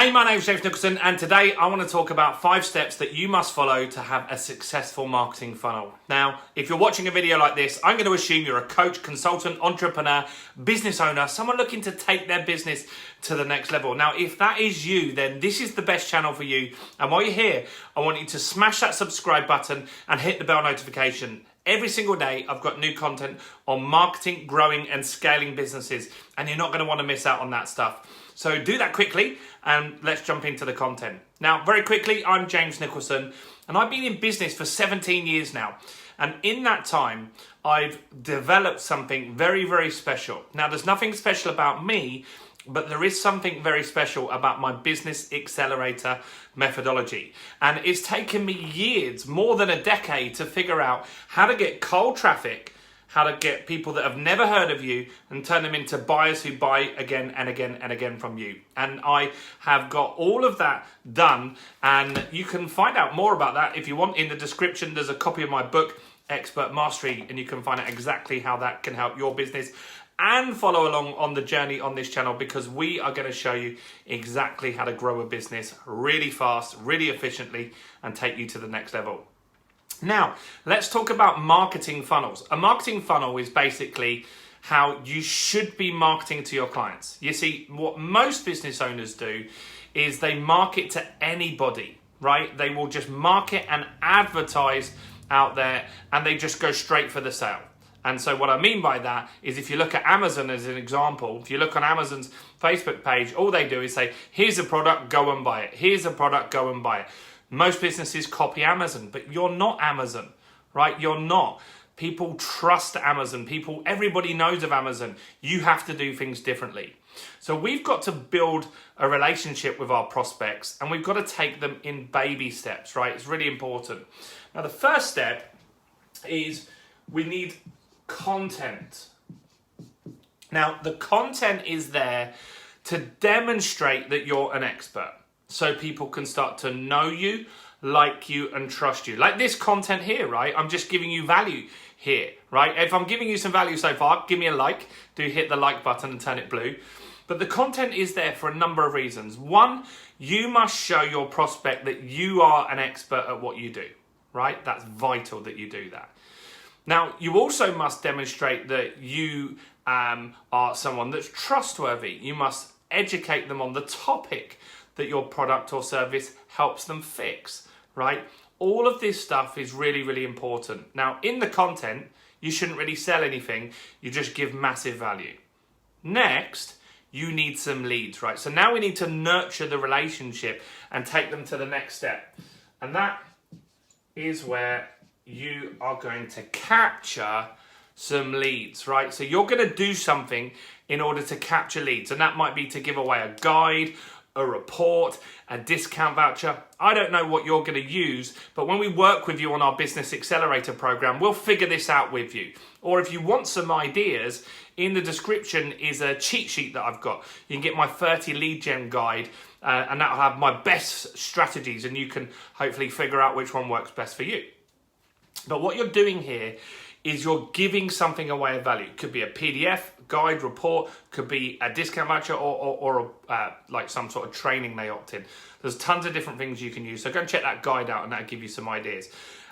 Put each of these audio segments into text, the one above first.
Hey, my name's James Nicholson, and today I want to talk about 5 steps that you must follow to have a successful marketing funnel. Now, if you're watching a video like this, I'm going to assume you're a coach, consultant, entrepreneur, business owner, someone looking to take their business to the next level. Now, if that is you, then this is the best channel for you. And while you're here, I want you to smash that subscribe button and hit the bell notification. Every single day, I've got new content on marketing, growing, and scaling businesses, and you're not going to want to miss out on that stuff. So do that quickly, and let's jump into the content. Now, very quickly, I'm James Nicholson, and I've been in business for 17 years now. And in that time, I've developed something very, very special. Now, there's nothing special about me, but there is something very special about my business accelerator methodology. And it's taken me years, more than a decade, to figure out how to get cold traffic, how to get people that have never heard of you and turn them into buyers who buy again and again and again from you. And I have got all of that done, and you can find out more about that if you want. In the description, there's a copy of my book, Expert Mastery, and you can find out exactly how that can help your business. And follow along on the journey on this channel, because we are going to show you exactly how to grow a business really fast, really efficiently, and take you to the next level. Now, let's talk about marketing funnels. A marketing funnel is basically how you should be marketing to your clients. You see, what most business owners do is they market to anybody, right? They will just market and advertise out there, and they just go straight for the sale. And so what I mean by that is, if you look at Amazon as an example, if you look on Amazon's Facebook page, all they do is say, here's a product, go and buy it. Here's a product, go and buy it. Most businesses copy Amazon, but you're not Amazon, right? You're not. People trust Amazon. Everybody knows of Amazon. You have to do things differently. So we've got to build a relationship with our prospects, and we've got to take them in baby steps, right? It's really important. Now, the first step is we need content. Now, the content is there to demonstrate that you're an expert, so people can start to know you, like you, and trust you. Like this content here, right? I'm just giving you value here, right? If I'm giving you some value so far, give me a like. Do hit the like button and turn it blue. But the content is there for a number of reasons. One, you must show your prospect that you are an expert at what you do, right? That's vital that you do that. Now, you also must demonstrate that you are someone that's trustworthy. You must educate them on the topic that your product or service helps them fix, right? All of this stuff is really, really important. Now, in the content, you shouldn't really sell anything. You just give massive value. Next, you need some leads, right? So now we need to nurture the relationship and take them to the next step. And that is where you are going to capture some leads, right? So you're going to do something in order to capture leads. And that might be to give away a guide, a report, a discount voucher. I don't know what you're going to use, but when we work with you on our Business Accelerator program, we'll figure this out with you. Or if you want some ideas, in the description is a cheat sheet that I've got. You can get my 30 lead gen guide, and that'll have my best strategies, and you can hopefully figure out which one works best for you. But what you're doing here is you're giving something away of value. It could be a PDF, guide, report, could be a discount voucher, or like some sort of training they opt in. There's tons of different things you can use. So go and check that guide out, and that'll give you some ideas.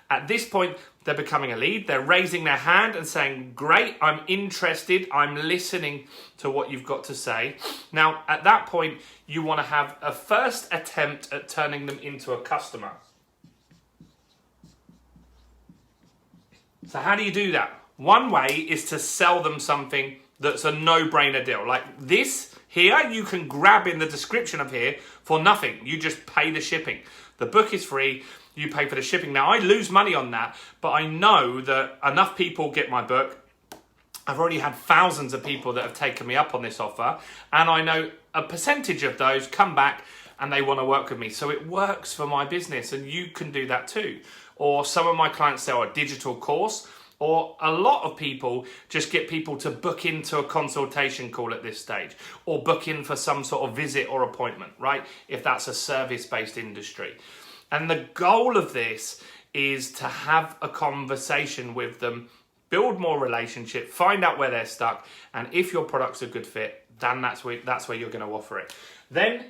At this point, they're becoming a lead. They're raising their hand and saying, great, I'm interested. I'm listening to what you've got to say. Now, at that point, you want to have a first attempt at turning them into a customer. So how do you do that? One way is to sell them something that's a no-brainer deal. Like this here, you can grab in the description of here for nothing. You just pay the shipping. The book is free. You pay for the shipping. Now, I lose money on that, but I know that enough people get my book. I've already had thousands of people that have taken me up on this offer, and I know a percentage of those come back and they want to work with me. So it works for my business, and you can do that too. Or some of my clients sell a digital course, or a lot of people just get people to book into a consultation call at this stage, or book in for some sort of visit or appointment, right? If that's a service-based industry. And the goal of this is to have a conversation with them, build more relationship, find out where they're stuck, and if your product's a good fit, then that's where you're going to offer it. Then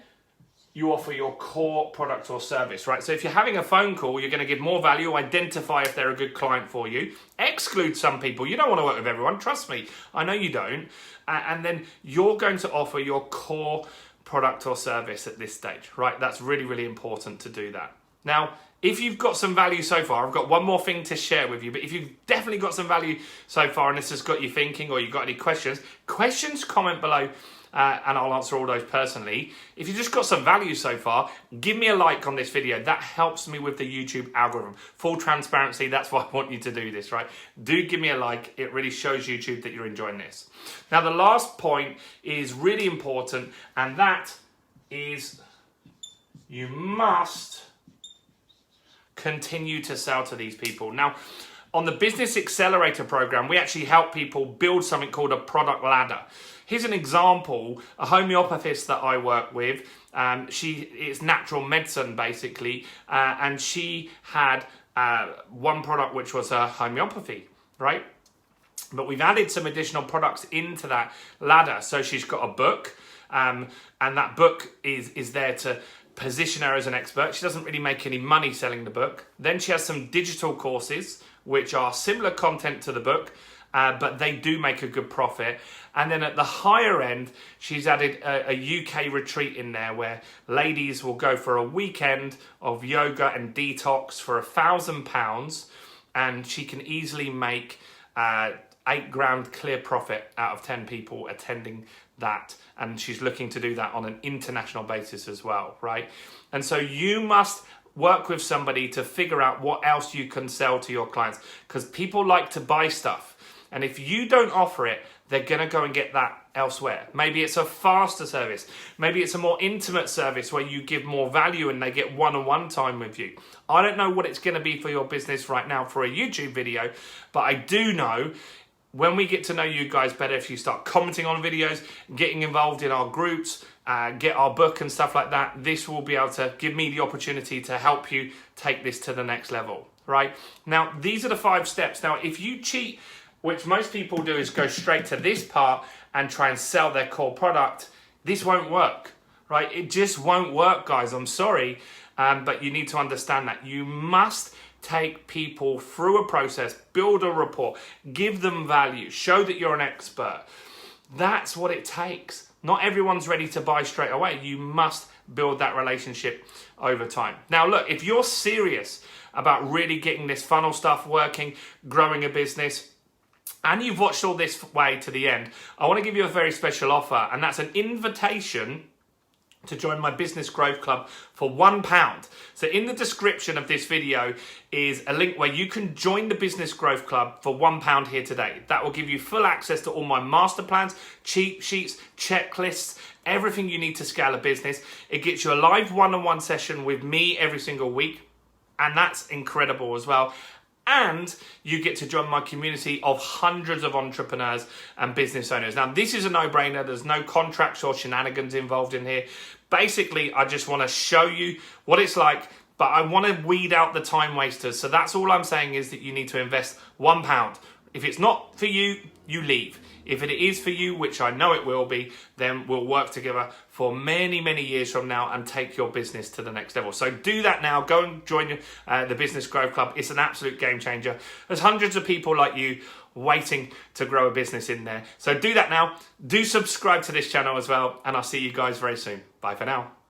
you offer your core product or service, right? So if you're having a phone call, you're going to give more value, identify if they're a good client for you, exclude some people. You don't want to work with everyone, trust me. I know you don't. And then you're going to offer your core product or service at this stage, right? That's really, really important to do that. Now, if you've got some value so far, I've got one more thing to share with you, but if you've definitely got some value so far and this has got you thinking or you've got any questions, comment below and I'll answer all those personally. If you've just got some value so far, give me a like on this video. That helps me with the YouTube algorithm. Full transparency, that's why I want you to do this, right? Do give me a like. It really shows YouTube that you're enjoying this. Now, the last point is really important, and that is you must continue to sell to these people. Now, on the Business Accelerator program, we actually help people build something called a product ladder. Here's an example, a homeopathist that I work with. It's natural medicine, basically, and she had one product which was homeopathy, right? But we've added some additional products into that ladder. So she's got a book, and that book is there to position her as an expert. She doesn't really make any money selling the book. Then she has some digital courses, which are similar content to the book, but they do make a good profit. And then at the higher end, she's added a UK retreat in there where ladies will go for a weekend of yoga and detox for £1,000, and she can easily make £8,000 clear profit out of 10 people attending that. And she's looking to do that on an international basis as well, right? And so you must work with somebody to figure out what else you can sell to your clients, because people like to buy stuff. And if you don't offer it, they're going to go and get that elsewhere. Maybe it's a faster service. Maybe it's a more intimate service where you give more value and they get one-on-one time with you. I don't know what it's going to be for your business right now for a YouTube video, but I do know when we get to know you guys better, if you start commenting on videos, getting involved in our groups, get our book and stuff like that, this will be able to give me the opportunity to help you take this to the next level, right? Now, these are the 5 steps. Now, if you cheat, which most people do, is go straight to this part and try and sell their core product, this won't work, right? It just won't work, guys. I'm sorry, but you need to understand that. You must take people through a process, build a rapport, give them value, show that you're an expert. That's what it takes. Not everyone's ready to buy straight away. You must build that relationship over time. Now, look, if you're serious about really getting this funnel stuff working, growing a business, and you've watched all this way to the end, I want to give you a very special offer, and that's an invitation to join my Business Growth Club for £1. So in the description of this video is a link where you can join the Business Growth Club for £1 here today. That will give you full access to all my master plans, cheat sheets, checklists, everything you need to scale a business. It gets you a live one-on-one session with me every single week, and that's incredible as well. And you get to join my community of hundreds of entrepreneurs and business owners. Now, this is a no-brainer. There's no contracts or shenanigans involved in here. Basically, I just want to show you what it's like, but I want to weed out the time wasters. So that's all I'm saying, is that you need to invest £1. If it's not for you, you leave. If it is for you, which I know it will be, then we'll work together for many, many years from now and take your business to the next level. So do that now. Go and join the Business Growth Club. It's an absolute game changer. There's hundreds of people like you waiting to grow a business in there. So do that now. Do subscribe to this channel as well, and I'll see you guys very soon. Bye for now.